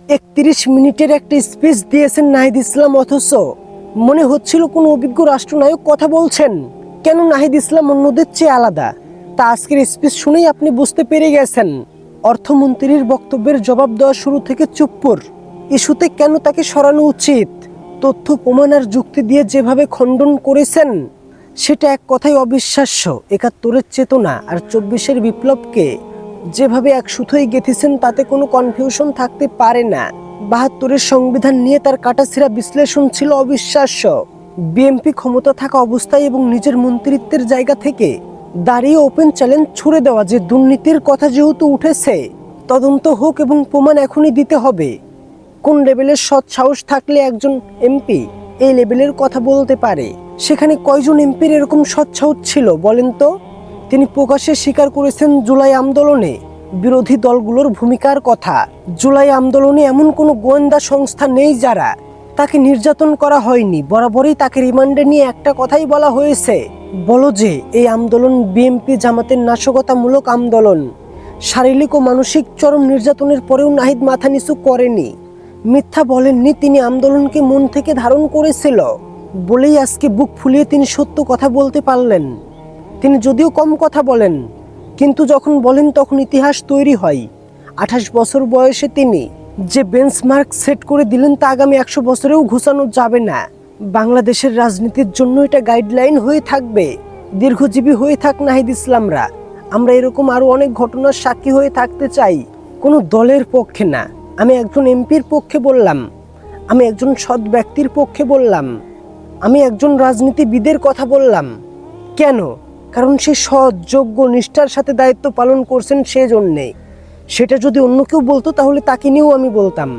31 মিনিটের একটা স্পিচ দিয়েছেন নাহিদ ইসলাম, অথচ মনে হচ্ছিল কোনো অভিজ্ঞ রাষ্ট্রনায়ক কথা বলছেন। কেন নাহিদ ইসলাম অন্যদের চেয়ে আলাদা, তা আজকের স্পিচ শুনেই আপনি বুঝতে পেরে গেছেন। অর্থমন্ত্রীর বক্তব্যের জবাব দেওয়া শুরু থেকে চুপ্পুর ইস্যুতে কেন তাকে সরানো উচিত, তথ্য প্রমাণ আর যুক্তি দিয়ে যেভাবে খণ্ডন করেছেন সেটা এক কথায় অবিশ্বাস্য। ৭১-এর চেতনা আর ২৪-এর বিপ্লবকে যেভাবে এক সুতোয় গেঁথেছেন তাতে কোনো কনফিউশন থাকতে পারে না। ৭২-এর সংবিধান নিয়ে তার কাটাছেঁড়া বিশ্লেষণ ছিল অবিশ্বাস্য। বিএনপি ক্ষমতা থাকা অবস্থায় এবং নিজের মন্ত্রিত্বের জায়গা থেকে দাঁড়িয়ে ওপেন চ্যালেঞ্জ ছুড়ে দেওয়া যে দুর্নীতির কথা যেহেতু উঠেছে, তদন্ত হোক এবং প্রমাণ এখনই দিতে হবে। কোন লেভেলের সৎ সাহস থাকলে একজন এমপি এই লেভেলের কথা বলতে পারে? সেখানে কয়জন এমপির এরকম সৎ সাহস ছিল বলেন তো? তিনি প্রকাশ্যে স্বীকার করেছেন জুলাই আন্দোলনে বিরোধী দলগুলোর ভূমিকার কথা। জুলাই আন্দোলনে এমন কোনো গোয়েন্দা সংস্থা নেই যারা তাকে নির্যাতন করা হয়নি। বরাবরই তাকে রিমান্ডে নিয়ে একটা কথাই বলা হয়েছে, বলো যে এই আন্দোলন বিএনপি জামাতের নাশকতামূলক আন্দোলন। শারীরিক ও মানসিক চরম নির্যাতনের পরেও নাহিদ মাথা নিচু করেনি, মিথ্যা বলেননি। তিনি আন্দোলনকে মন থেকে ধারণ করেছিল বলেই আজকে বুক ফুলিয়ে তিনি সত্য কথা বলতে পারলেন। তিনি যদিও কম কথা বলেন, কিন্তু যখন বলেন তখন ইতিহাস তৈরি হয়। ২৮ বছর বয়সে তিনি যে বেঞ্চমার্ক সেট করে দিলেন তা আগামী ১০০ বছরেও ঘুচানো যাবে না। বাংলাদেশের রাজনীতির জন্য এটা গাইডলাইন হয়ে থাকবে। দীর্ঘজীবী হয়ে থাক নাহিদ ইসলামরা। আমরা এরকম আরও অনেক ঘটনার সাক্ষী হয়ে থাকতে চাই, কোনো দলের পক্ষে না। আমি একজন এমপির পক্ষে বললাম, আমি একজন সৎ ব্যক্তির পক্ষে বললাম, আমি একজন রাজনীতিবিদের কথা বললাম। কেন? কারণ সে সৎ, যোগ্য, নিষ্ঠার সাথে দায়িত্ব পালন করছেন, সেজন্যে। সেটা যদি অন্য কেউ বলতো তাহলে তাকে নিয়েও আমি বলতাম।